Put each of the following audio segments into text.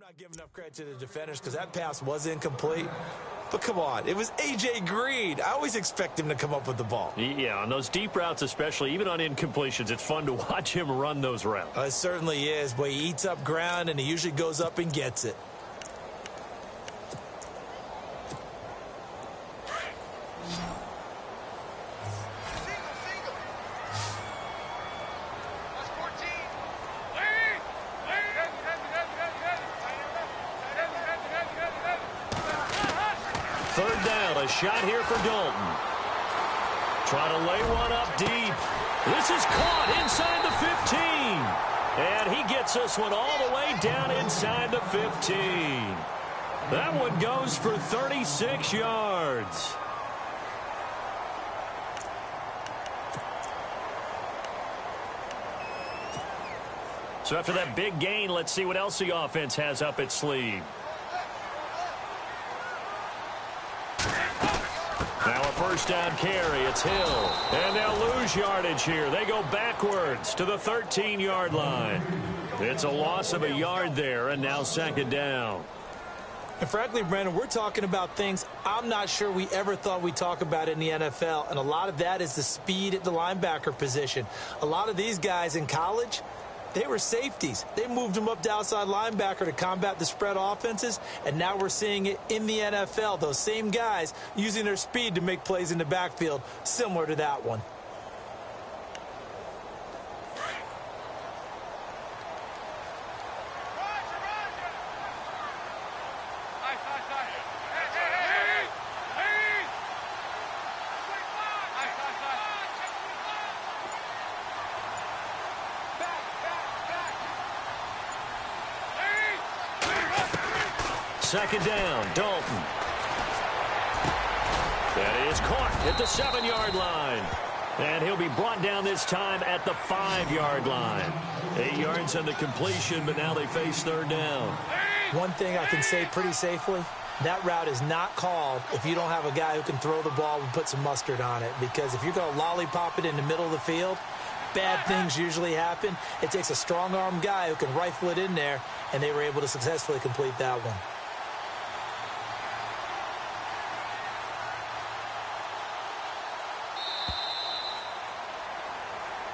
not giving enough credit to the defenders because that pass was incomplete. But come on, it was A.J. Green. I always expect him to come up with the ball. Yeah, on those deep routes especially, even on incompletions, it's fun to watch him run those routes. It certainly is, but he eats up ground, and he usually goes up and gets it. Third down, a shot here for Dalton. Try to lay one up deep. This is caught inside the 15. And he gets this one all the way down inside the 15. That one goes for 36 yards. So after that big gain, let's see what else the offense has up its sleeve. Now a first down carry. It's Hill. And they'll lose yardage here. They go backwards to the 13-yard line. It's a loss of a yard there, and now second down. And frankly, Brandon, we're talking about things I'm not sure we ever thought we'd talk about in the NFL. And a lot of that is the speed at the linebacker position. A lot of these guys in college, they were safeties. They moved them up to outside linebacker to combat the spread offenses, and now we're seeing it in the NFL. Those same guys using their speed to make plays in the backfield, similar to that one. Second down, Dalton. That is caught at the 7-yard line. And he'll be brought down this time at the 5-yard line. 8 yards on the completion, but now they face third down. One thing I can say pretty safely, that route is not called if you don't have a guy who can throw the ball and put some mustard on it. Because if you're going to lollipop it in the middle of the field, bad things usually happen. It takes a strong-arm guy who can rifle it in there, and they were able to successfully complete that one.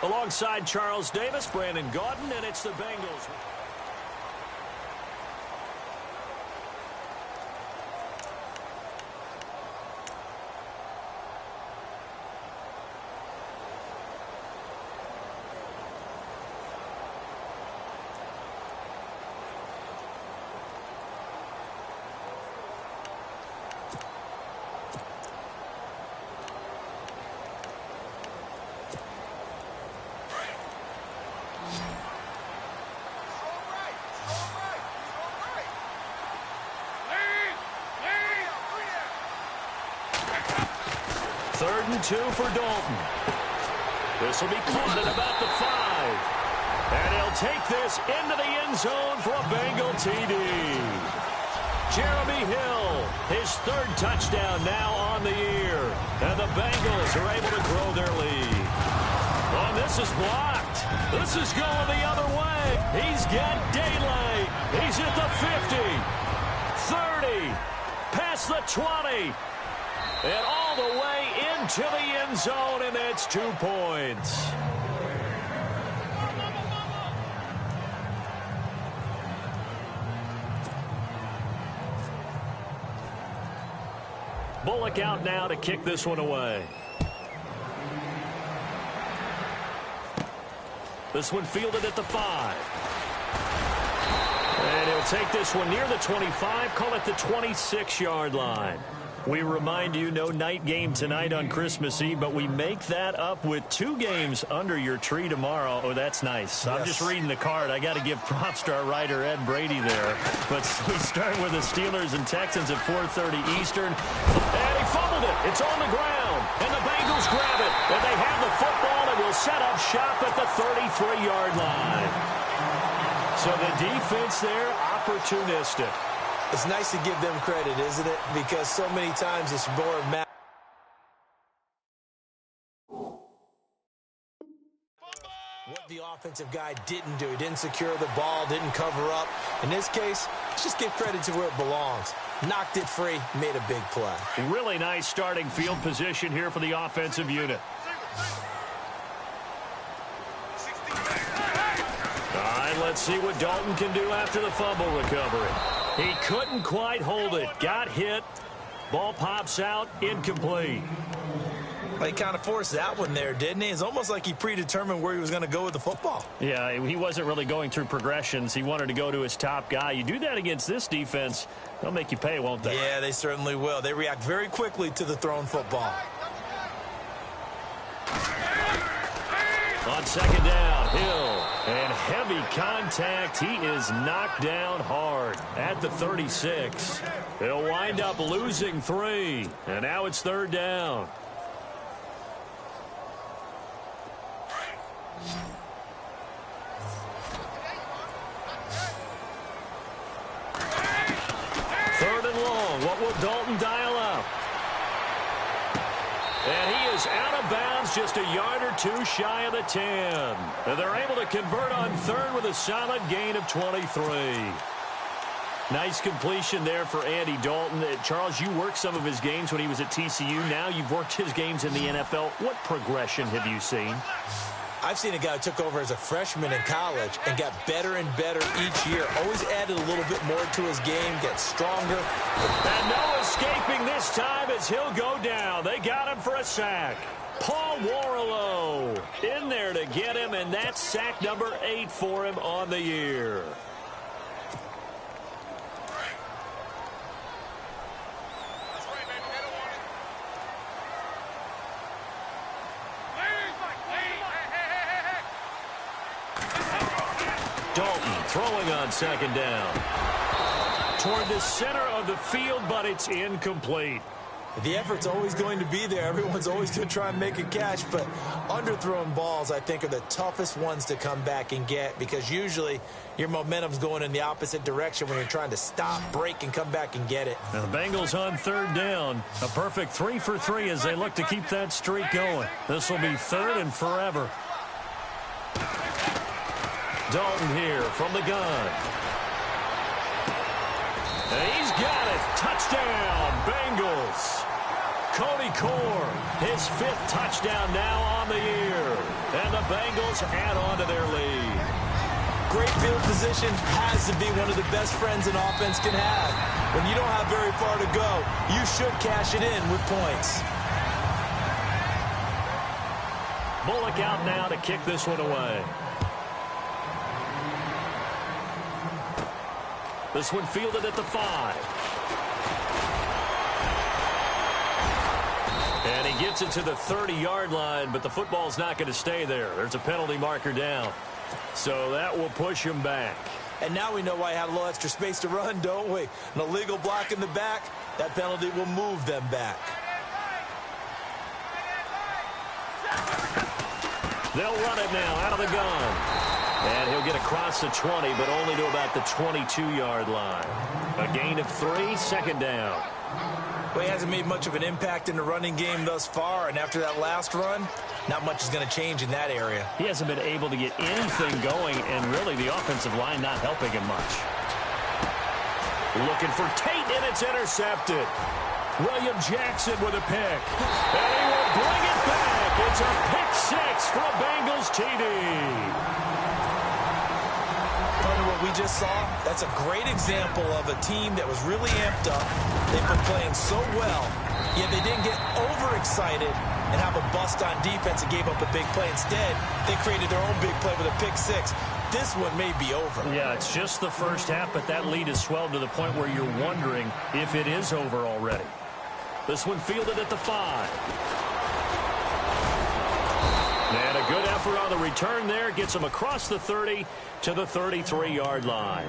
Alongside Charles Davis, Brandon Gaudin, and it's the Bengals. Third and 2 for Dalton. This will be caught at about the 5. And he'll take this into the end zone for a Bengal TD. Jeremy Hill, his third touchdown now on the year. And the Bengals are able to grow their lead. Oh, this is blocked. This is going the other way. He's got daylight. He's at the 50, 30, past the 20. And all the way into the end zone, and that's 2 points. Bullock out now to kick this one away. This one fielded at the 5. And he'll take this one near the 25, call it the 26-yard line. We remind you, no night game tonight on Christmas Eve, but we make that up with 2 games under your tree tomorrow. Oh, that's nice. Yes. I'm just reading the card. I got to give props to our writer, Ed Brady, there. But we start with the Steelers and Texans at 4:30 Eastern. And he fumbled it. It's on the ground. And the Bengals grab it. And they have the football and will set up shop at the 33-yard line. So the defense there, opportunistic. It's nice to give them credit, isn't it? Because so many times it's more matter. What the offensive guy didn't do. He didn't secure the ball, didn't cover up. In this case, let's just give credit to where it belongs. Knocked it free, made a big play. Really nice starting field position here for the offensive unit. All right, let's see what Dalton can do after the fumble recovery. He couldn't quite hold it. Got hit. Ball pops out, incomplete. Well, he kind of forced that one there, didn't he? It's almost like he predetermined where he was going to go with the football. Yeah, he wasn't really going through progressions. He wanted to go to his top guy. You do that against this defense, they'll make you pay, won't they? Yeah, they certainly will. They react very quickly to the thrown football. On second down, Hill. And heavy contact. He is knocked down hard at the 36. He'll wind up losing 3. And now it's third down. Third and long. What will Dalton dial up? And he is out of bounds, just a yard or 2 shy of the 10. And they're able to convert on third with a solid gain of 23. Nice completion there for Andy Dalton. Charles, you worked some of his games when he was at TCU. Now you've worked his games in the NFL. What progression have you seen? I've seen a guy who took over as a freshman in college and got better and better each year. Always added a little bit more to his game, gets stronger. And no escaping this time as he'll go down. They got him for a sack. Paul Warlow in there to get him, and that's sack number 8 for him on the year. Dalton throwing on second down. Toward the center of the field, but it's incomplete. The effort's always going to be there. Everyone's always going to try and make a catch, but underthrown balls, I think, are the toughest ones to come back and get because usually your momentum's going in the opposite direction when you're trying to stop, break, and come back and get it. Now the Bengals on third down. A perfect 3 for 3 as they look to keep that streak going. This will be third and forever. Dalton here from the gun. And he's got it. Touchdown, Bengals. Cody Core, his 5th touchdown now on the year. And the Bengals add on to their lead. Great field position has to be one of the best friends an offense can have. When you don't have very far to go, you should cash it in with points. Bullock out now to kick this one away. This one fielded at the 5. And he gets it to the 30-yard line, but the football's not going to stay there. There's a penalty marker down. So that will push him back. And now we know why he had a little extra space to run, don't we? An illegal block in the back, that penalty will move them back. They'll run it now out of the gun. And he'll get across the 20, but only to about the 22-yard line. A gain of 3, second down. Well, he hasn't made much of an impact in the running game thus far, and after that last run, not much is going to change in that area. He hasn't been able to get anything going, and really the offensive line not helping him much. Looking for Tate, and it's intercepted. William Jackson with a pick. And he will bring it back. It's a pick 6 for a Bengals TD. What we just saw, that's a great example of a team that was really amped up. They've been playing so well, yet they didn't get overexcited and have a bust on defense and gave up a big play. Instead, they created their own big play with a pick 6. This one may be over. Yeah, it's just the first half, but that lead has swelled to the point where you're wondering if it is over already. This one fielded at the 5. And a good effort on the return there. Gets him across the 30 to the 33-yard line.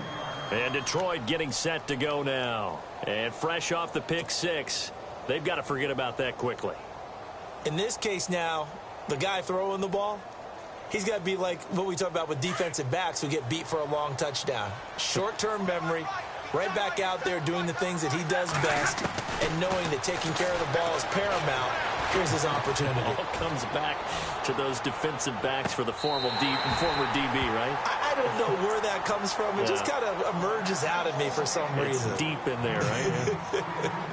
And Detroit getting set to go now. And fresh off the pick 6, they've got to forget about that quickly. In this case now, the guy throwing the ball, he's got to be like what we talk about with defensive backs who get beat for a long touchdown. Short-term memory, right back out there doing the things that he does best, and knowing that taking care of the ball is paramount. Here's his opportunity. It all comes back to those defensive backs for the former DB, right? I don't know where that comes from. It just kind of emerges out of me for some reason. It's deep in there, right? Yeah.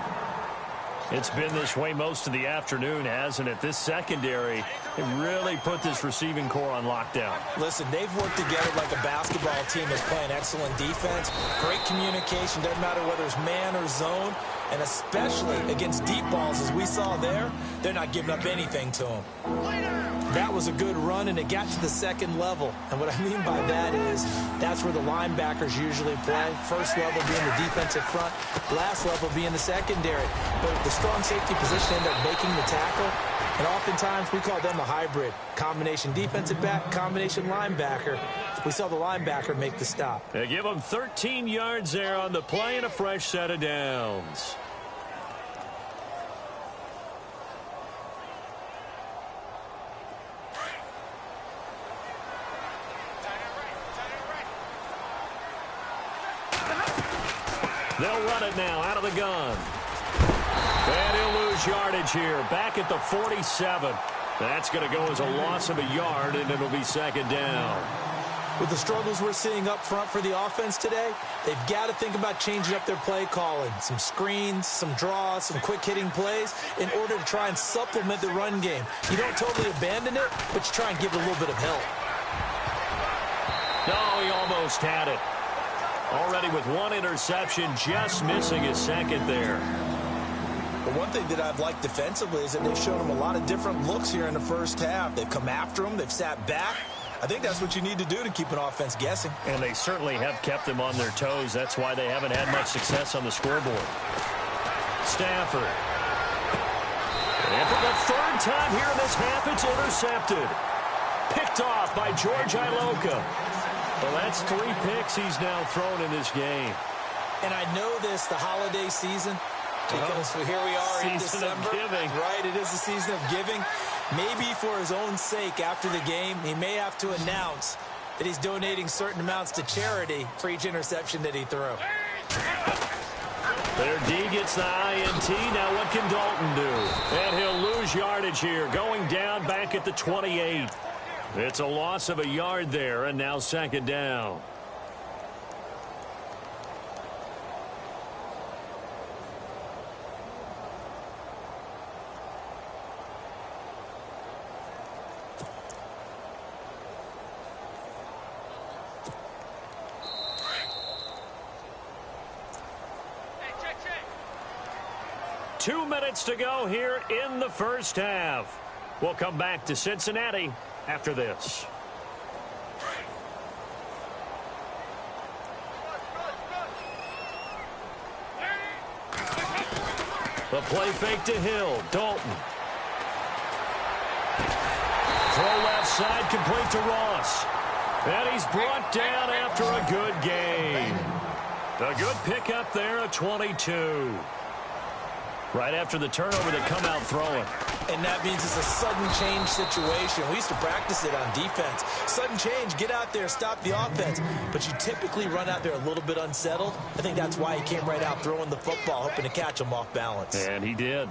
It's been this way most of the afternoon, hasn't it? This secondary really put this receiving core on lockdown. Listen, they've worked together like a basketball team that's playing excellent defense. Great communication, doesn't matter whether it's man or zone. And especially against deep balls, as we saw there, they're not giving up anything to them. That was a good run, and it got to the second level. And what I mean by that is that's where the linebackers usually play. First level being the defensive front, last level being the secondary. But the strong safety position ended up making the tackle. And oftentimes we call them a hybrid. Combination defensive back, combination linebacker. We saw the linebacker make the stop. They give them 13 yards there on the play and a fresh set of downs. They'll run it now out of the gun. And he'll lose yardage here. Back at the 47. That's going to go as a loss of a yard, and it'll be second down. With the struggles we're seeing up front for the offense today, they've got to think about changing up their play calling. Some screens, some draws, some quick-hitting plays in order to try and supplement the run game. You don't totally abandon it, but you try and give it a little bit of help. No, he almost had it. Already with one interception, just missing his second there. But one thing that I've liked defensively is that they've shown him a lot of different looks here in the first half. They've come after him. They've sat back. I think that's what you need to do to keep an offense guessing. And they certainly have kept them on their toes. That's why they haven't had much success on the scoreboard. Stafford. And for the third time here in this half, it's intercepted. Picked off by George Iloka. Well, that's 3 picks he's now thrown in this game. And I know this, the holiday season, because here we are in December. Season of giving. Right, it is the season of giving. Maybe for his own sake after the game, he may have to announce that he's donating certain amounts to charity for each interception that he threw. Their D gets the INT. Now what can Dalton do? And he'll lose yardage here, going down back at the 28. It's a loss of a yard there, and now second down. Two minutes to go here in the first half. We'll come back to Cincinnati after this. The play fake to Hill. Dalton. Throw left side, complete to Ross. And he's brought down after a good gain. A good pickup there at 22. Right after the turnover, they come out throwing. And that means it's a sudden change situation. We used to practice it on defense. Sudden change, get out there, stop the offense. But you typically run out there a little bit unsettled. I think that's why he came right out throwing the football, hoping to catch him off balance. And he did.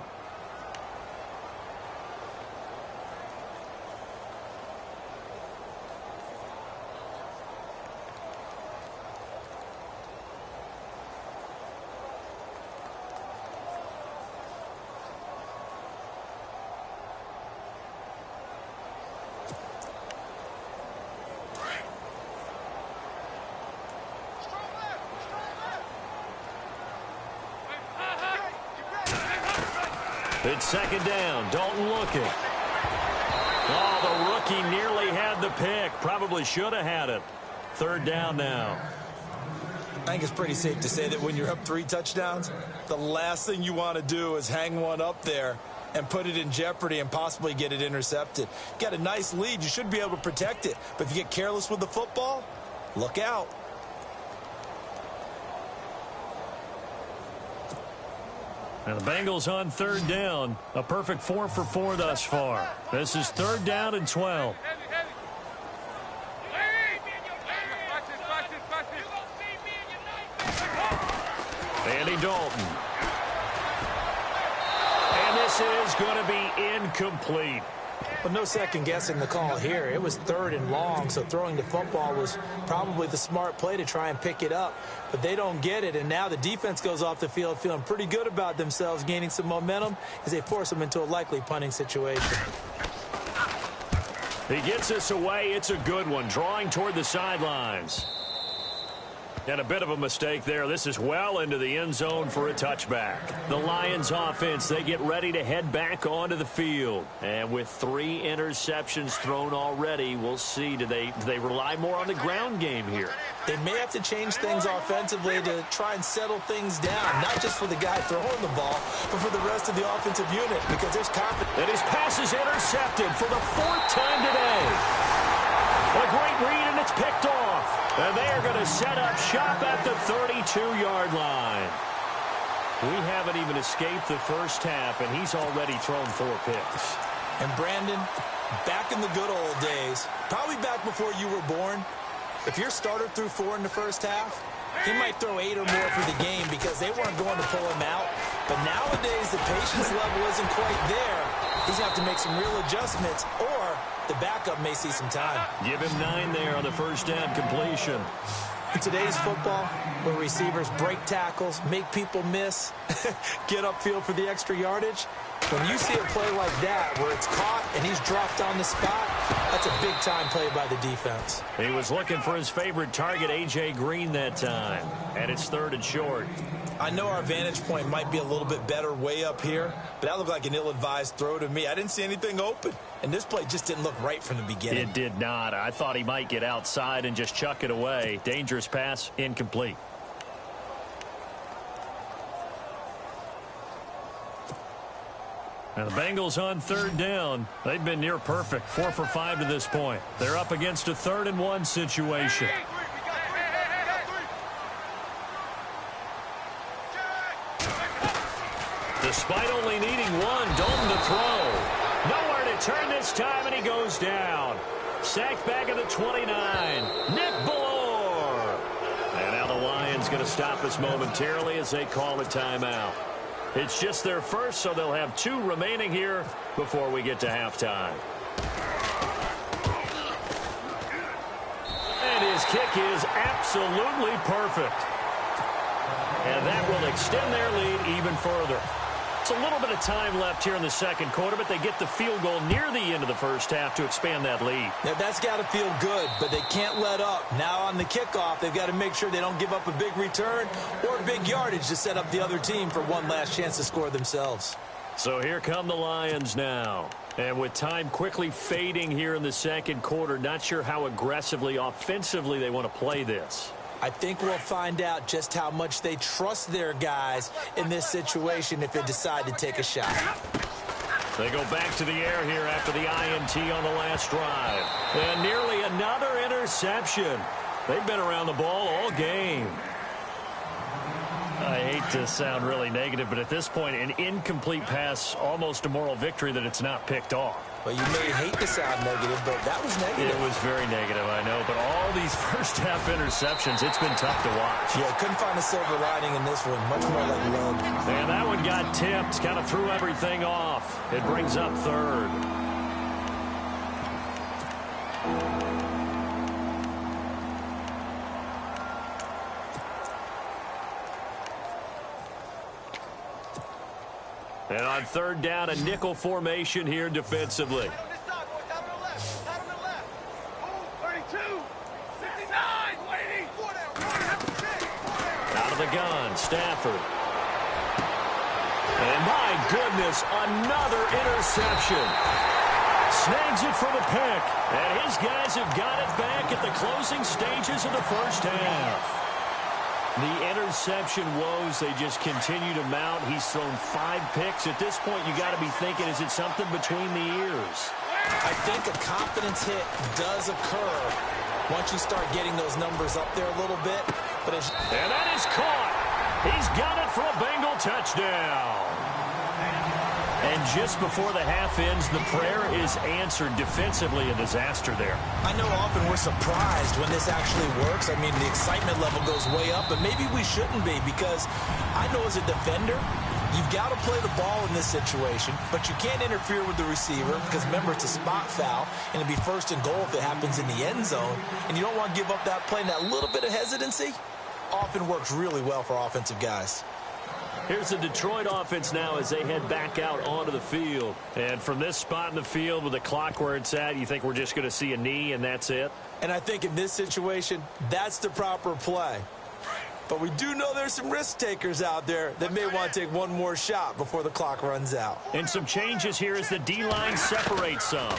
It's second down. Dalton looking. Oh, the rookie nearly had the pick. Probably should have had it. Third down now. I think it's pretty safe to say that when you're up 3 touchdowns, the last thing you want to do is hang one up there and put it in jeopardy and possibly get it intercepted. You got a nice lead. You should be able to protect it. But if you get careless with the football, look out. And the Bengals on third down. A perfect 4 for 4 thus far. This is third down and 12. Andy Dalton. And this this is going to be incomplete. Well, no second guessing the call here. It was 3rd and long, so throwing the football was probably the smart play to try and pick it up. But they don't get it, and now the defense goes off the field feeling pretty good about themselves, gaining some momentum as they force them into a likely punting situation. He gets us away. It's a good one, drawing toward the sidelines. And a bit of a mistake there. This is well into the end zone for a touchback. The Lions offense, they get ready to head back onto the field. And with 3 interceptions thrown already, we'll see. Do they rely more on the ground game here? They may have to change things offensively to try and settle things down, not just for the guy throwing the ball, but for the rest of the offensive unit, because there's confidence. And his pass is intercepted for the 4th time today. A great read, and it's picked off. And they are going to set up shop at the 32-yard line. We haven't even escaped the first half, and he's already thrown 4 picks. And Brandon, back in the good old days, probably back before you were born, if your starter threw 4 in the first half, he might throw 8 or more for the game because they weren't going to pull him out. But nowadays, the patience level isn't quite there. He's going to have to make some real adjustments, or the backup may see some time. Give him 9 there on the first down completion. In today's football, where receivers break tackles, make people miss, get upfield for the extra yardage, when you see a play like that where it's caught and he's dropped on the spot, that's a big-time play by the defense. He was looking for his favorite target, A.J. Green, that time. And it's 3rd and short. I know our vantage point might be a little bit better way up here, but that looked like an ill-advised throw to me. I didn't see anything open, and this play just didn't look right from the beginning. It did not. I thought he might get outside and just chuck it away. Dangerous pass, incomplete. And the Bengals on 3rd down. They've been near perfect, 4 for 5 to this point. They're up against a 3rd and 1 situation. Despite only needing 1, Dalton to throw. Nowhere to turn this time, and he goes down. Sacked back at the 29. Nick Ballore. And now the Lions going to stop us momentarily as they call a timeout. It's just their first, so they'll have 2 remaining here before we get to halftime. And his kick is absolutely perfect. And that will extend their lead even further. It's a little bit of time left here in the second quarter, but they get the field goal near the end of the first half to expand that lead. Now, that's got to feel good, but they can't let up. Now on the kickoff, they've got to make sure they don't give up a big return or big yardage to set up the other team for one last chance to score themselves. So here come the Lions now. And with time quickly fading here in the second quarter, not sure how aggressively, offensively they want to play this. I think we'll find out just how much they trust their guys in this situation if they decide to take a shot. They go back to the air here after the INT on the last drive. And nearly another interception. They've been around the ball all game. I hate to sound really negative, but at this point, an incomplete pass, almost a moral victory that it's not picked off. Well, you may hate to sound negative, but that was negative. It was very negative, I know. But all these first-half interceptions, it's been tough to watch. Yeah, couldn't find a silver lining in this one. Much more like lead. And that one got tipped, kind of threw everything off. It brings up 3rd. And on 3rd down, a nickel formation here defensively. Out of the gun, Stafford. And my goodness, another interception. Snags it for the pick. And his guys have got it back at the closing stages of the first half. The interception woes, they just continue to mount. He's thrown 5 picks. At this point, you got to be thinking, is it something between the ears? I think a confidence hit does occur once you start getting those numbers up there a little bit. And that is caught. He's got it for a Bengal touchdown. And just before the half ends, the prayer is answered. Defensively, a disaster there. I know often we're surprised when this actually works. I mean, the excitement level goes way up, but maybe we shouldn't be, because I know as a defender, You've got to play the ball in this situation, but you can't interfere with the receiver because, remember, it's a spot foul, and it'd be first and goal if it happens in the end zone, and you don't want to give up that play. And that little bit of hesitancy often works really well for offensive guys. Here's the Detroit offense now as they head back out onto the field. And from this spot in the field with the clock where it's at, you think we're just going to see a knee and that's it? And I think in this situation, that's the proper play. But we do know there's some risk takers out there that may want to take one more shot before the clock runs out. And some changes here as the D-line separates some.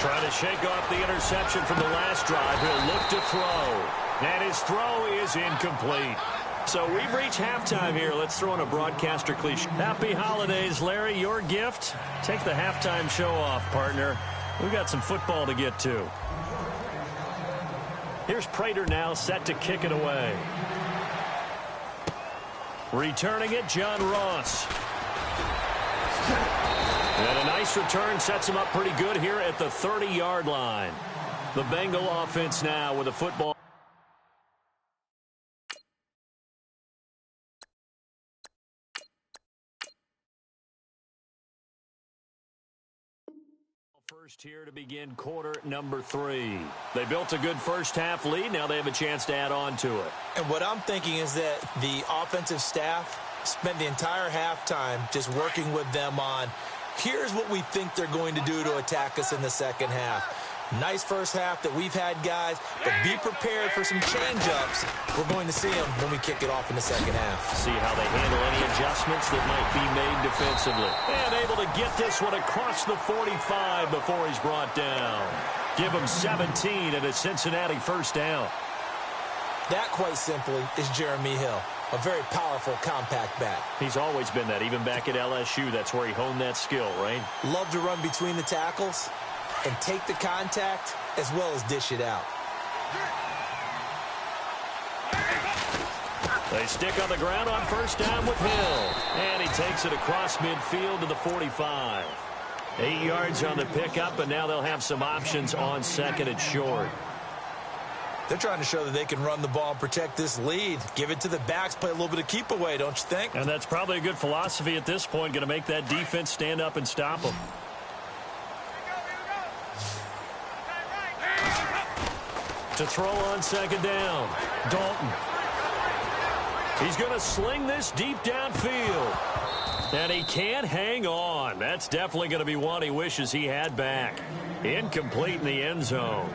Trying to shake off the interception from the last drive. He'll look to throw. And his throw is incomplete. So we've reached halftime here. Let's throw in a broadcaster cliche. Happy holidays, Larry. Your gift? Take the halftime show off, partner. We've got some football to get to. Here's Prater now set to kick it away. Returning it, John Ross. And a nice return sets him up pretty good here at the 30-yard line. The Bengal offense now with a football. First here to begin quarter number 3. They built a good first-half lead. Now they have a chance to add on to it. And what I'm thinking is that the offensive staff spent the entire halftime just working with them on, here's what we think they're going to do to attack us in the second half. Nice first half that we've had, guys, but be prepared for some change-ups. We're going to see them when we kick it off in the second half. See how they handle any adjustments that might be made defensively. And able to get this one across the 45 before he's brought down. Give him 17 and a Cincinnati first down. That, quite simply, is Jeremy Hill. A very powerful, compact back. He's always been that. Even back at LSU, that's where he honed that skill, right? Love to run between the tackles and take the contact as well as dish it out. They stick on the ground on first down with Hill. And he takes it across midfield to the 45. 8 yards on the pickup, and now they'll have some options on second and short. They're trying to show that they can run the ball and protect this lead. Give it to the backs, play a little bit of keep away, don't you think? And that's probably a good philosophy at this point, going to make that defense stand up and stop them. To throw on second down, Dalton. He's going to sling this deep downfield. And he can't hang on. That's definitely going to be one he wishes he had back. Incomplete in the end zone.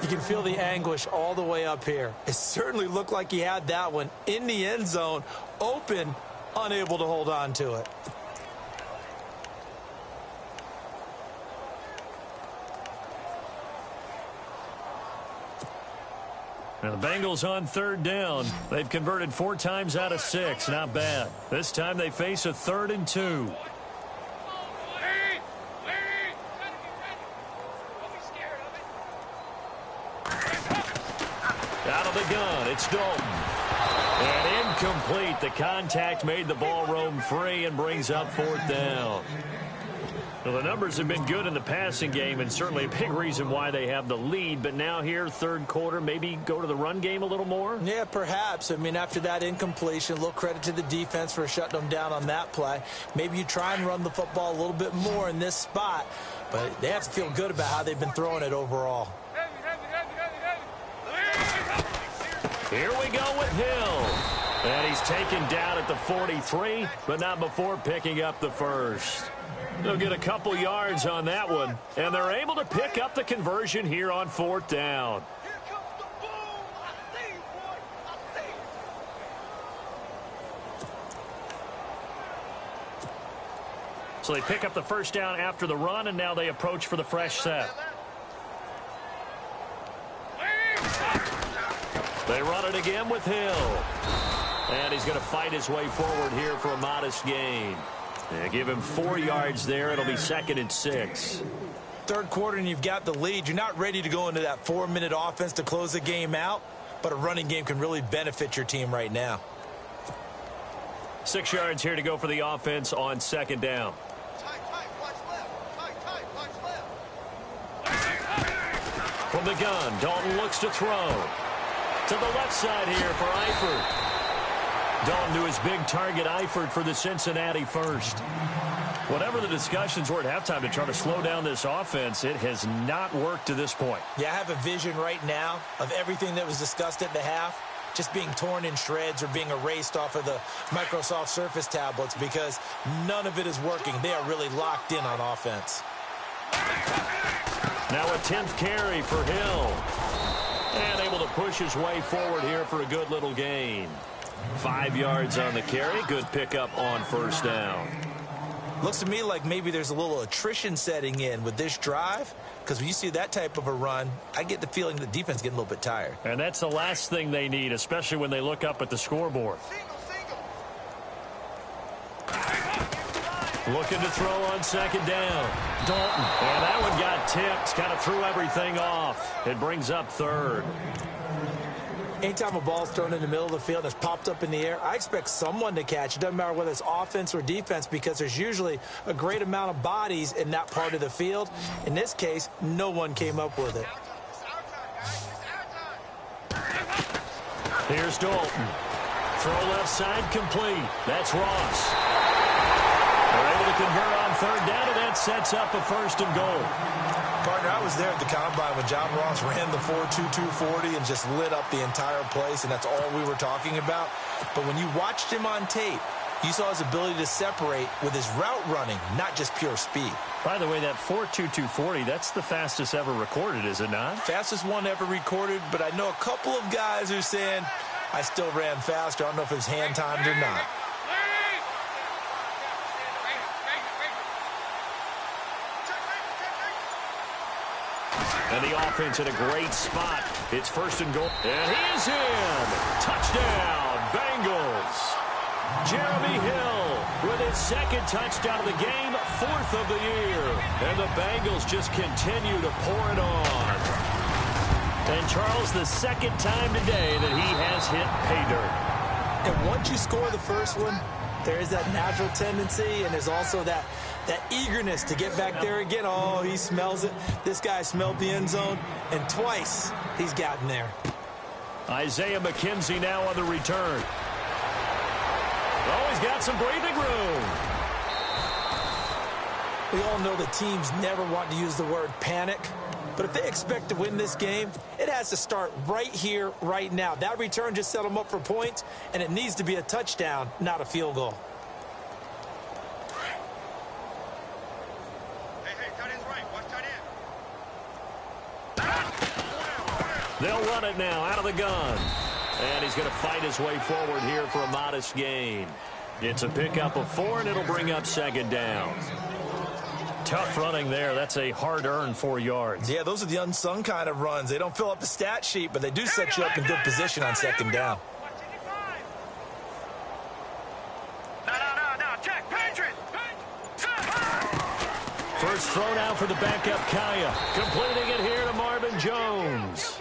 You can feel the anguish all the way up here. It certainly looked like he had that one in the end zone, open, unable to hold on to it. And the Bengals on third down. They've converted 4 times out of 6. Not bad. This time they face a 3rd and 2. Out of the gun, it's Dalton. And incomplete. The contact made the ball roam free and brings up 4th down. Well, the numbers have been good in the passing game and certainly a big reason why they have the lead. But now here, third quarter, maybe go to the run game a little more? Yeah, perhaps. I mean, after that incompletion, a little credit to the defense for shutting them down on that play. Maybe you try and run the football a little bit more in this spot. But they have to feel good about how they've been throwing it overall. Here we go with Hill. And he's taken down at the 43, but not before picking up the first. They'll get a couple yards on that one, and they're able to pick up the conversion here on 4th down. Here comes the boom. I see you, boy. I see you. So they pick up the first down after the run, and now they approach for the fresh set. They run it again with Hill. And he's going to fight his way forward here for a modest gain. Yeah, give him 4 yards there. It'll be 2nd and 6. Third quarter and you've got the lead. You're not ready to go into that 4-minute offense to close the game out, but a running game can really benefit your team right now. 6 yards here to go for the offense on 2nd down. From the gun, Dalton looks to throw. To the left side here for Eifert. Dalton to his big target, Eifert for the Cincinnati first. Whatever the discussions were at halftime to try to slow down this offense, it has not worked to this point. Yeah, I have a vision right now of everything that was discussed at the half just being torn in shreds or being erased off of the Microsoft Surface tablets because none of it is working. They are really locked in on offense. Now a 10th carry for Hill. And able to push his way forward here for a good little gain. 5 yards on the carry. Good pickup on first down. Looks to me like maybe there's a little attrition setting in with this drive, because when you see that type of a run, I get the feeling the defense is getting a little bit tired. And that's the last thing they need, especially when they look up at the scoreboard. Looking to throw on second down. Dalton. And that one got tipped. Kind of threw everything off. It brings up third. Anytime a ball's thrown in the middle of the field and it's popped up in the air, I expect someone to catch. It doesn't matter whether it's offense or defense because there's usually a great amount of bodies in that part of the field. In this case, no one came up with it. Here's Dalton. Throw left side complete. That's Ross. They're able to convert on third down, and that sets up a first and goal. Partner, I was there at the Combine when John Ross ran the 4.22 40 and just lit up the entire place, and that's all we were talking about. But when you watched him on tape, you saw his ability to separate with his route running, not just pure speed. By the way, that 4.22 40, that's the fastest ever recorded, is it not? Fastest one ever recorded, but I know a couple of guys are saying, I still ran faster. I don't know if it was hand timed or not. And the offense in a great spot. It's first and goal. And he is in. Touchdown, Bengals. Jeremy Hill with his second touchdown of the game, 4th of the year. And the Bengals just continue to pour it on. And Charles, the second time today that he has hit pay dirt. And once you score the first one, there is that natural tendency, and there's also that eagerness to get back there again. Oh, he smells it. This guy smelled the end zone, and twice he's gotten there. Isaiah McKenzie now on the return. Oh, he's got some breathing room. We all know the teams never want to use the word panic, but if they expect to win this game, it has to start right here, right now. That return just set them up for points, and it needs to be a touchdown, not a field goal. They'll run it now out of the gun. And he's going to fight his way forward here for a modest gain. It's a pickup of 4, and it'll bring up second down. Tough running there. That's a hard-earned 4 yards. Yeah, those are the unsung kind of runs. They don't fill up the stat sheet, but they do set you up in good position on second down. First throw now for the backup Kaya. Completing it here to Marvin Jones.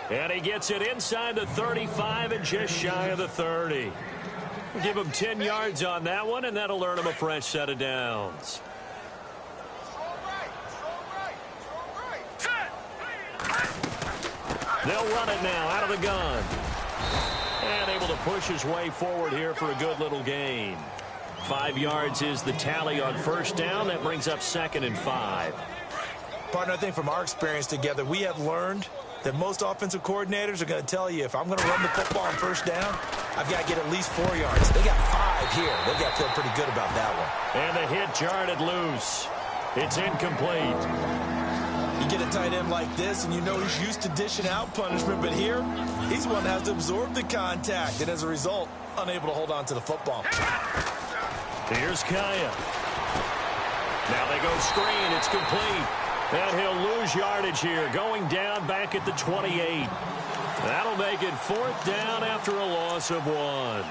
And he gets it inside the 35 and just shy of the 30. We'll give him 10 yards on that one, and that'll earn him a fresh set of downs. They'll run it now out of the gun. And able to push his way forward here for a good little gain. 5 yards is the tally on first down. That brings up second and 5. Partner, I think from our experience together, we have learned that most offensive coordinators are going to tell you, if I'm going to run the football on first down, I've got to get at least 4 yards. They got 5 here. They've got to feel pretty good about that one. And the hit jarred it loose. It's incomplete. You get a tight end like this, and you know he's used to dishing out punishment, but here, he's one that has to absorb the contact, and as a result, unable to hold on to the football. Here's Kaya. Now they go screen. It's complete. And he'll lose yardage here, going down back at the 28. That'll make it 4th down after a loss of 1.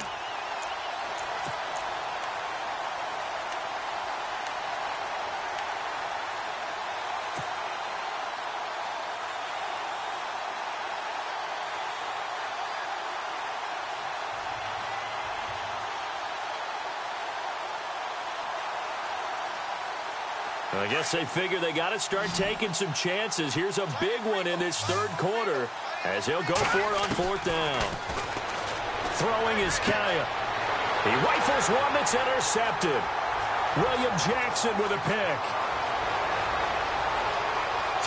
I guess they figure they got to start taking some chances. Here's a big one in this third quarter as he'll go for it on 4th down. Throwing is Kaya. He rifles one that's intercepted. William Jackson with a pick.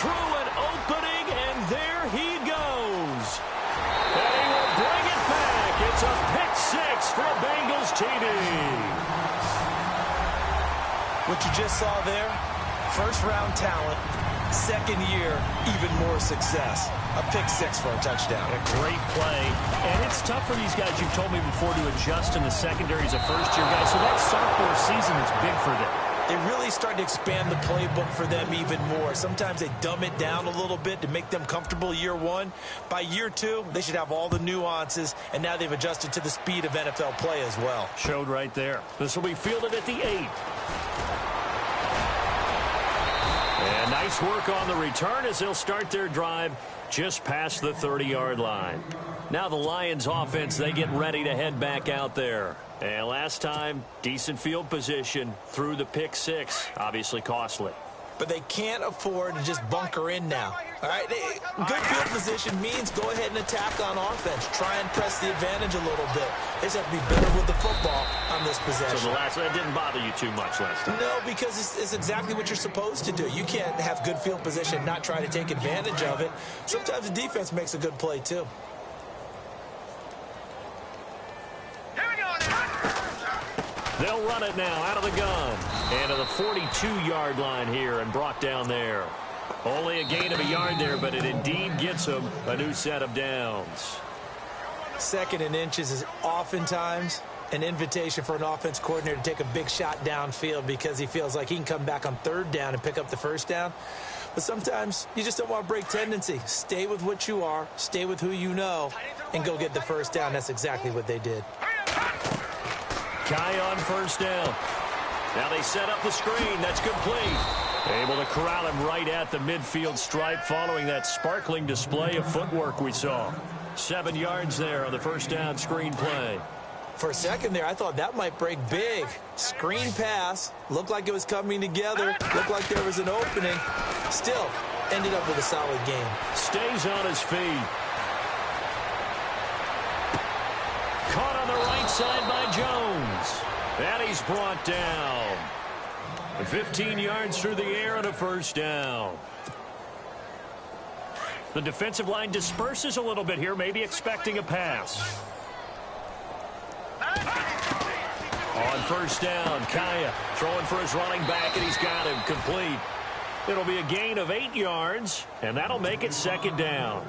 Through an opening, and there he goes. And he will bring it back. It's a pick six for a Bengals TD. What you just saw there, first-round talent, second year, even more success. A pick six for a touchdown. A great play. And it's tough for these guys, you've told me before, to adjust in the secondary as a first-year guy. So that sophomore season is big for them. They really start to expand the playbook for them even more. Sometimes they dumb it down a little bit to make them comfortable year one. By year two, they should have all the nuances, and now they've adjusted to the speed of NFL play as well. Showed right there. This will be fielded at the 8. And nice work on the return as they'll start their drive just past the 30-yard line. Now the Lions offense, they get ready to head back out there. And last time, decent field position through the pick six. Obviously costly. But they can't afford to just bunker in now. All right, good field position means go ahead and attack on offense. Try and press the advantage a little bit. They just have to be better with the football on this possession. So that didn't bother you too much last time? No, because it's exactly what you're supposed to do. You can't have good field position and not try to take advantage of it. Sometimes the defense makes a good play, too. They'll run it now out of the gun. And to the 42-yard line here and brought down there. Only a gain of a yard there, but it indeed gets them a new set of downs. Second and inches is oftentimes an invitation for an offense coordinator to take a big shot downfield because he feels like he can come back on third down and pick up the first down. But sometimes you just don't want to break tendency. Stay with what you are, stay with who you know, and go get the first down. That's exactly what they did. Kai on first down. Now they set up the screen. That's complete. Able to corral him right at the midfield stripe following that sparkling display of footwork we saw. 7 yards there on the first down screen play. For a second there, I thought that might break big. Screen pass. Looked like it was coming together. Looked like there was an opening. Still, ended up with a solid game. Stays on his feet. Caught on the right side by Jones. And he's brought down. 15 yards through the air and a first down. The defensive line disperses a little bit here, maybe expecting a pass. On first down, Kaya throwing for his running back, and he's got him complete. It'll be a gain of 8 yards, and that'll make it second down.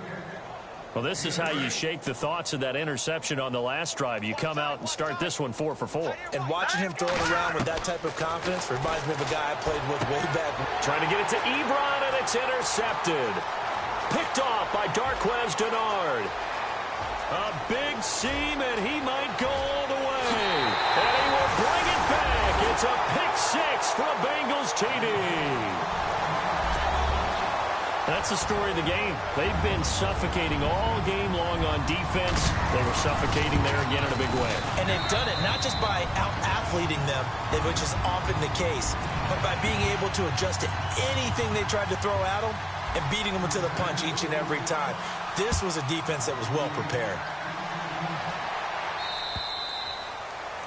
Well, this is how you shake the thoughts of that interception on the last drive. You come out and start this one 4 for 4. And watching him throw it around with that type of confidence reminds me of a guy I played with way back. Trying to get it to Ebron, and it's intercepted. Picked off by Darquez Denard. A big seam, and he might go all the way. And he will bring it back. It's a pick six for a Bengals TD. That's the story of the game. They've been suffocating all game long on defense. They were suffocating there again in a big way. And they've done it not just by out-athleting them, which is often the case, but by being able to adjust to anything they tried to throw at them and beating them to the punch each and every time. This was a defense that was well prepared.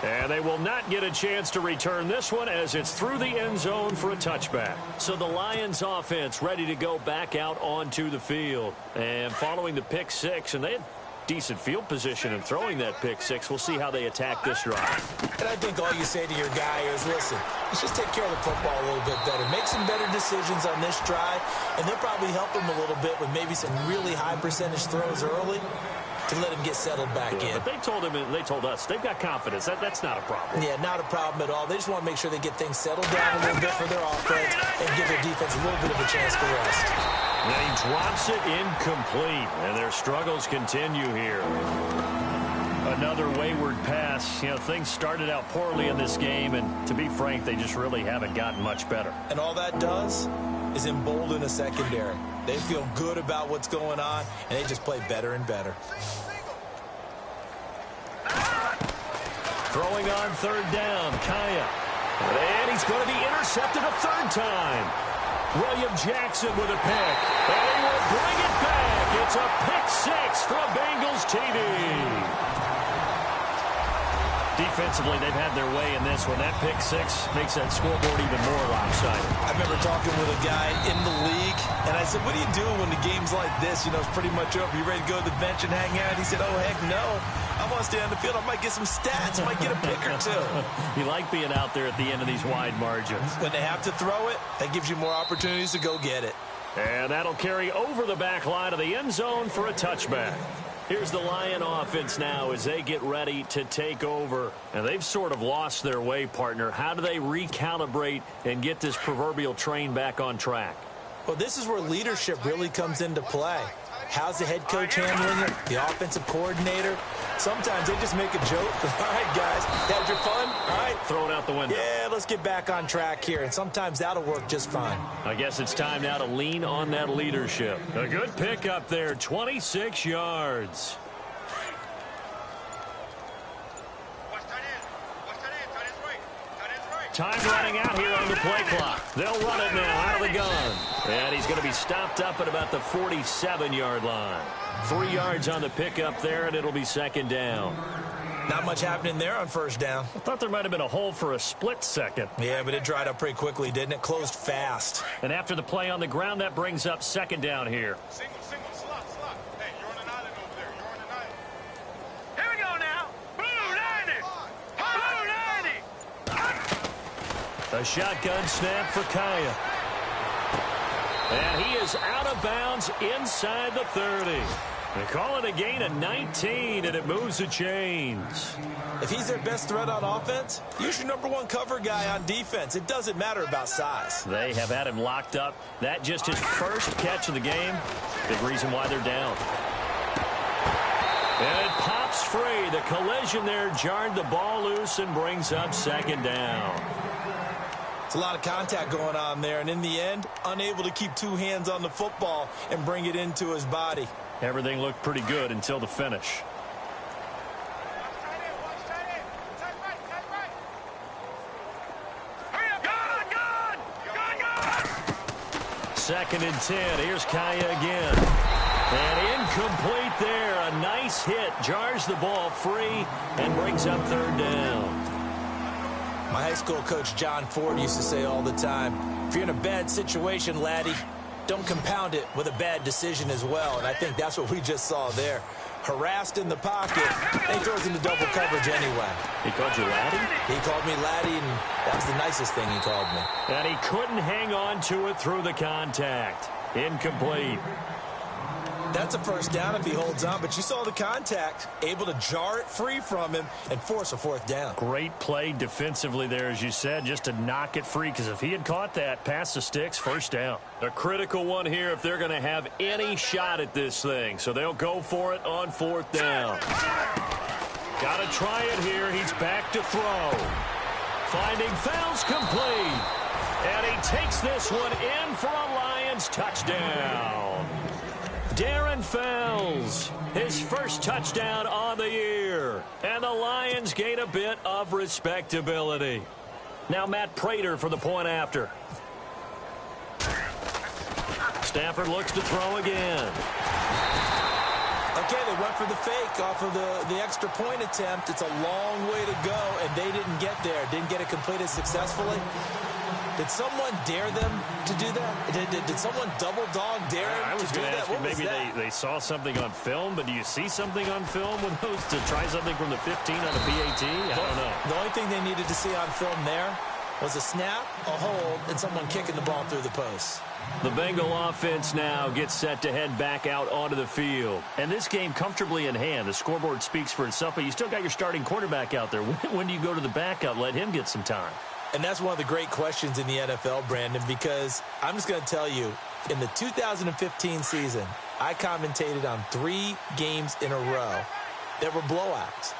And they will not get a chance to return this one as it's through the end zone for a touchback. So the Lions offense ready to go back out onto the field. And following the pick six, and they had decent field position in throwing that pick six. We'll see how they attack this drive. And I think all you say to your guy is, listen, let's just take care of the football a little bit better. Make some better decisions on this drive, and they'll probably help him a little bit with maybe some really high percentage throws early to let him get settled back in. But they told him, and they told us, they've got confidence. That's not a problem. Yeah, not a problem at all. They just want to make sure they get things settled down a little bit for their offense and give their defense a little bit of a chance to rest. And he drops it incomplete, and their struggles continue here. Another wayward pass. You know, things started out poorly in this game, and to be frank, they just really haven't gotten much better. And all that does is embolden a secondary. They feel good about what's going on, and they just play better and better. Throwing on third down, Kaya. And he's going to be intercepted a third time. William Jackson with a pick. And he will bring it back. It's a pick six for a Bengals TD. Defensively, they've had their way in this one. That pick six makes that scoreboard even more lopsided. I remember talking with a guy in the league, and I said, what do you do when the game's like this? You know, it's pretty much over. You ready to go to the bench and hang out? He said, oh, heck no. I want to stay on the field. I might get some stats. I might get a pick or two. You like being out there at the end of these wide margins. When they have to throw it, that gives you more opportunities to go get it. And that'll carry over the back line of the end zone for a touchback. Here's the Lion offense now as they get ready to take over. And they've sort of lost their way, partner. How do they recalibrate and get this proverbial train back on track? Well, this is where leadership really comes into play. How's the head coach handling it? The offensive coordinator? Sometimes they just make a joke. All right, guys, had your fun? All right. Throw it out the window. Yeah, let's get back on track here. And sometimes that'll work just fine. I guess it's time now to lean on that leadership. A good pick up there, 26 yards. Time running out here on the play clock. They'll run it now out of the gun. And he's going to be stopped up at about the 47-yard line. 3 yards on the pickup there, and it'll be second down. Not much happening there on first down. I thought there might have been a hole for a split second. Yeah, but it dried up pretty quickly, didn't it? Closed fast. And after the play on the ground, that brings up second down here. Single, slot. Hey, you're on an island over there. You're on an island. Here we go now. Blue 90. A shotgun snap for Kaya. And he is out of bounds inside the 30. They call it a gain of 19, and it moves the chains. If he's their best threat on offense, use your #1 cover guy on defense. It doesn't matter about size. They have had him locked up. That just his first catch of the game. Big reason why they're down. And it pops free. The collision there jarred the ball loose and brings up second down. It's a lot of contact going on there, and in the end, unable to keep two hands on the football and bring it into his body. Everything looked pretty good until the finish. Second and 10. Here's Kaya again. And incomplete there. A nice hit. Jars the ball free and brings up third down. My high school coach, John Ford, used to say all the time, if you're in a bad situation, laddie, don't compound it with a bad decision as well. And I think that's what we just saw there. Harassed in the pocket, and he throws into double coverage anyway. He called you laddie? He called me laddie, and that was the nicest thing he called me. And he couldn't hang on to it through the contact. Incomplete. That's a first down if he holds on, but you saw the contact, able to jar it free from him and force a fourth down. Great play defensively there, as you said, just to knock it free, because if he had caught that, past the sticks, first down. A critical one here if they're going to have any shot at this thing, so they'll go for it on fourth down. Got to try it here. He's back to throw. Finding Fowles complete. And he takes this one in for a Lions touchdown. Darren Fells, his first touchdown on the year. And the Lions gain a bit of respectability. Now Matt Prater for the point after. Stafford looks to throw again. Okay, they went for the fake off of the extra point attempt. It's a long way to go, and they didn't get there. Didn't get it completed successfully. Did someone dare them to do that? Did someone double dog dare them I was to do going to that? ask you, maybe they saw something on film, but do you see something on film with those to try something from the 15 on the PAT? I don't know. The only thing they needed to see on film there was a snap, a hold, and someone kicking the ball through the post. The Bengal offense now gets set to head back out onto the field. And this game comfortably in hand. The scoreboard speaks for itself, but you still got your starting quarterback out there. When do you go to the backup? Let him get some time. And that's one of the great questions in the NFL, Brandon, because I'm just going to tell you, in the 2015 season, I commentated on 3 games in a row that were blowouts.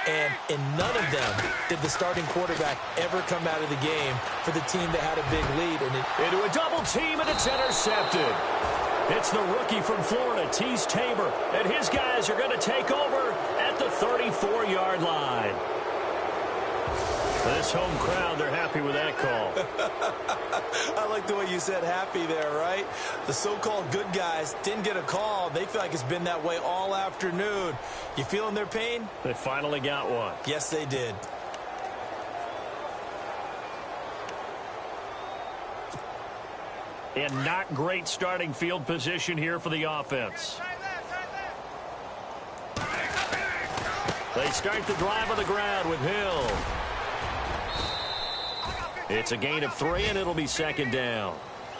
And in none of them did the starting quarterback ever come out of the game for the team that had a big lead. And into a double team, and it's intercepted. It's the rookie from Florida, Tease Tabor, and his guys are going to take over at the 34-yard line. This home crowd, they're happy with that call. I like the way you said happy there, right? The so-called good guys didn't get a call. They feel like it's been that way all afternoon. You feeling their pain? They finally got one. Yes, they did. And not great starting field position here for the offense. They start the drive on the ground with Hill. It's a gain of 3, and it'll be second down.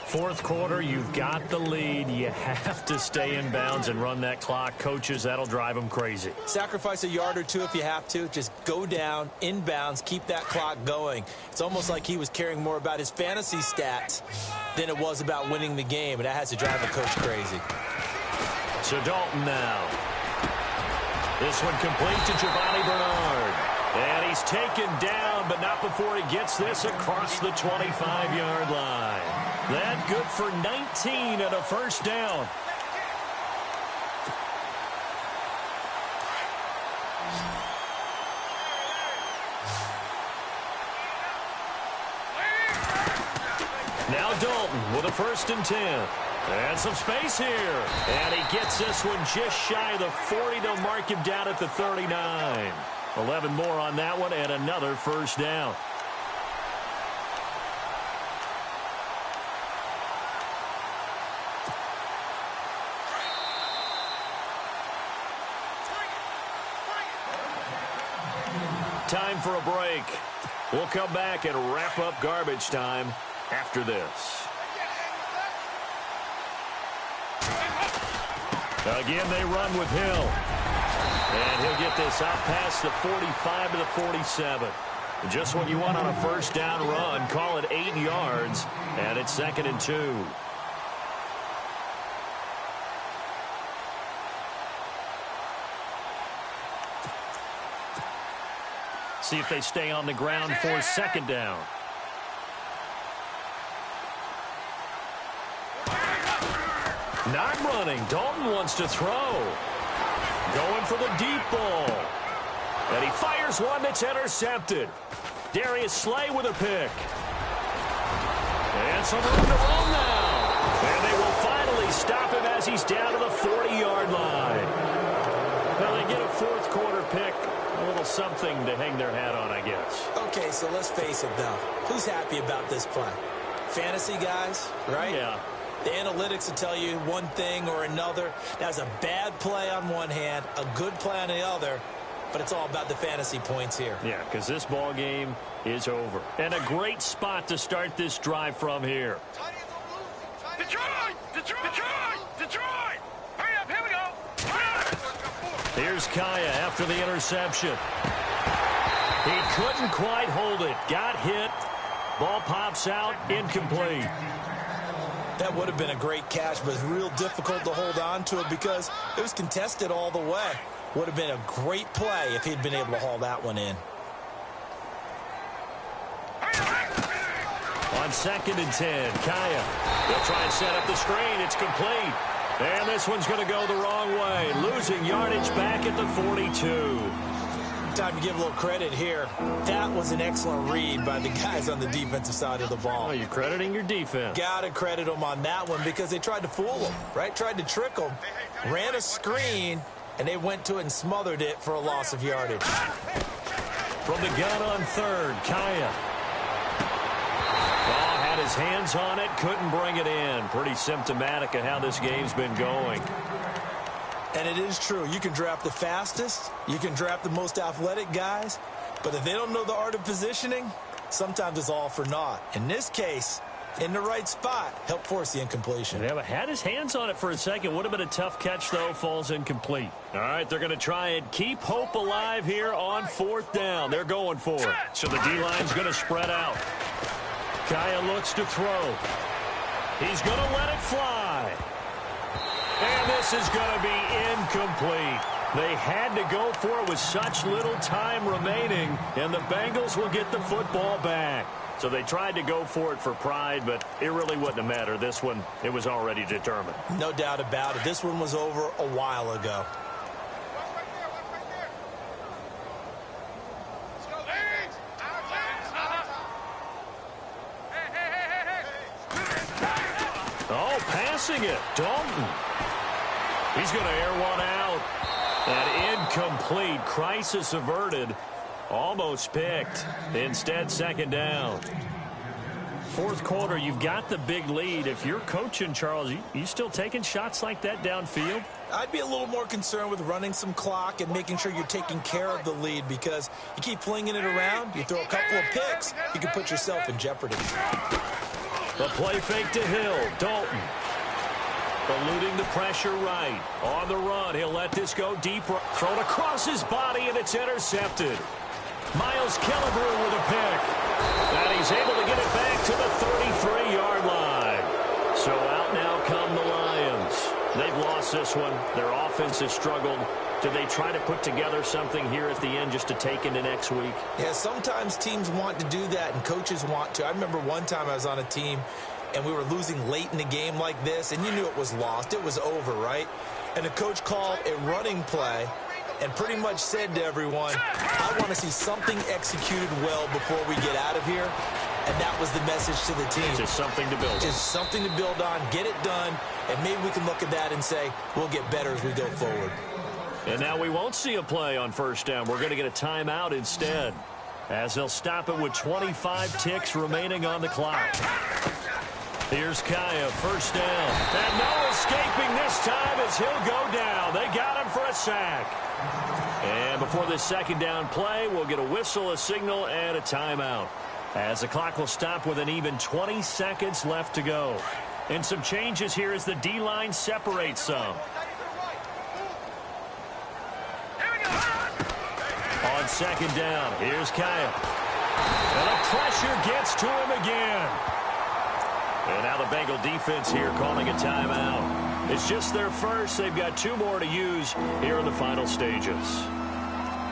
Fourth quarter, you've got the lead. You have to stay in bounds and run that clock. Coaches, that'll drive them crazy. Sacrifice a yard or two if you have to. Just go down, in bounds, keep that clock going. It's almost like he was caring more about his fantasy stats than it was about winning the game, and that has to drive a coach crazy. So Dalton now. This one complete to Giovanni Bernard. And he's taken down, but not before he gets this across the 25-yard line. That good for 19 and a first down. Now Dalton with a 1st and 10. And some space here. And he gets this one just shy of the 40. They'll mark him down at the 39. 11 more on that one and another first down. Time for a break. We'll come back and wrap up garbage time after this. Again, they run with Hill. And he'll get this out past the 45 to the 47. Just what you want on a first down run. Call it 8 yards. And it's 2nd and 2. See if they stay on the ground for 2nd down. Not running. Dalton wants to throw. Going for the deep ball. And he fires one that's intercepted. Darius Slay with a pick. And some room to roam now. And they will finally stop him as he's down to the 40-yard line. Well, they get a fourth quarter pick. A little something to hang their hat on, I guess. Okay, so let's face it, though. Who's happy about this play? Fantasy guys, right? Yeah. The analytics will tell you one thing or another. That's a bad play on one hand, a good play on the other, but it's all about the fantasy points here. Yeah, because this ball game is over. And a great spot to start this drive from here. Detroit! Detroit! Detroit! Detroit! Hurry up, here we go! Here's Kaya after the interception. He couldn't quite hold it. Got hit. Ball pops out, incomplete. That would have been a great catch, but it's real difficult to hold on to it because it was contested all the way. Would have been a great play if he'd been able to haul that one in. On 2nd and 10, Kaya. They'll try and set up the screen. It's complete. And this one's going to go the wrong way. Losing yardage back at the 42. Time to give a little credit here. That was an excellent read by the guys on the defensive side of the ball. Oh, you're crediting your defense. Got to credit them on that one because they tried to fool them, right? Tried to trick them. Ran a screen, and they went to it and smothered it for a loss of yardage. From the gun on 3rd, Kaya. Oh, had his hands on it, couldn't bring it in. Pretty symptomatic of how this game's been going. And it is true. You can draft the fastest. You can draft the most athletic guys. But if they don't know the art of positioning, sometimes it's all for naught. In this case, in the right spot, helped force the incompletion. Yeah, but had his hands on it for a second. Would have been a tough catch, though. Falls incomplete. All right, they're going to try and keep hope alive here on 4th down. They're going for it. So the D-line's going to spread out. Kaya looks to throw. He's going to let it fly. And this is going to be incomplete. They had to go for it with such little time remaining, and the Bengals will get the football back. So they tried to go for it for pride, but it really wouldn't have mattered. This one, it was already determined. No doubt about it. This one was over a while ago. tossing it. Dalton. He's going to air one out. And incomplete. Crisis averted. Almost picked. Instead, second down. Fourth quarter, you've got the big lead. If you're coaching, Charles, you still taking shots like that downfield? I'd be a little more concerned with running some clock and making sure you're taking care of the lead, because you keep flinging it around, you throw a couple of picks, you can put yourself in jeopardy. The play fake to Hill. Dalton. Eluding the pressure right. On the run, he'll let this go deep. Thrown across his body, and it's intercepted. Miles Killebrew with a pick. And he's able to get it back to the 33-yard line. So out now come the Lions. They've lost this one. Their offense has struggled. Do they try to put together something here at the end just to take into next week? Yeah, sometimes teams want to do that, and coaches want to. I remember one time I was on a team, and we were losing late in the game like this, and you knew it was lost. It was over, right? And the coach called a running play and pretty much said to everyone, I want to see something executed well before we get out of here. And that was the message to the team. Just something to build on. Just something to build on, get it done, and maybe we can look at that and say, we'll get better as we go forward. And now we won't see a play on first down. We're going to get a timeout instead, as they'll stop it with 25 ticks remaining on the clock. Here's Kaya, first down. And no escaping this time as he'll go down. They got him for a sack. And before this second down play, we'll get a whistle, a signal, and a timeout, as the clock will stop with an even 20 seconds left to go. And some changes here as the D-line separates some. On second down, here's Kaya. And the pressure gets to him again. And now the Bengal defense here calling a timeout. It's just their first. They've got 2 more to use here in the final stages.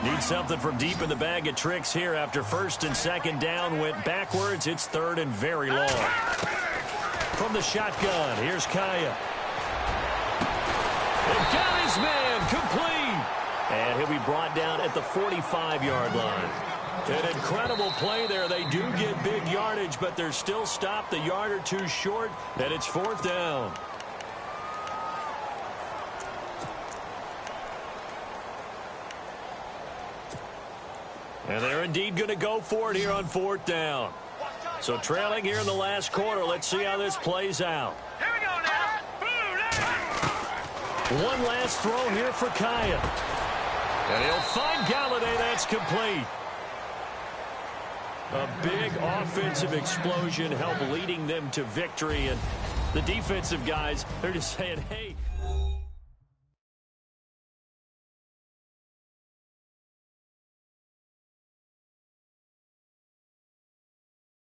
Need something from deep in the bag of tricks here after first and second down went backwards. It's third and very long. From the shotgun, here's Kaya. And got his man complete. And he'll be brought down at the 45-yard line. An incredible play there. They do get big yardage, but they're still stopped a yard or two short, and it's fourth down. And they're indeed going to go for it here on fourth down. So trailing here in the last quarter. Let's see how this plays out. Here we go now. One last throw here for Kaya. And he'll find Galladay. That's complete. A big offensive explosion helped leading them to victory. And the defensive guys, they're just saying, hey,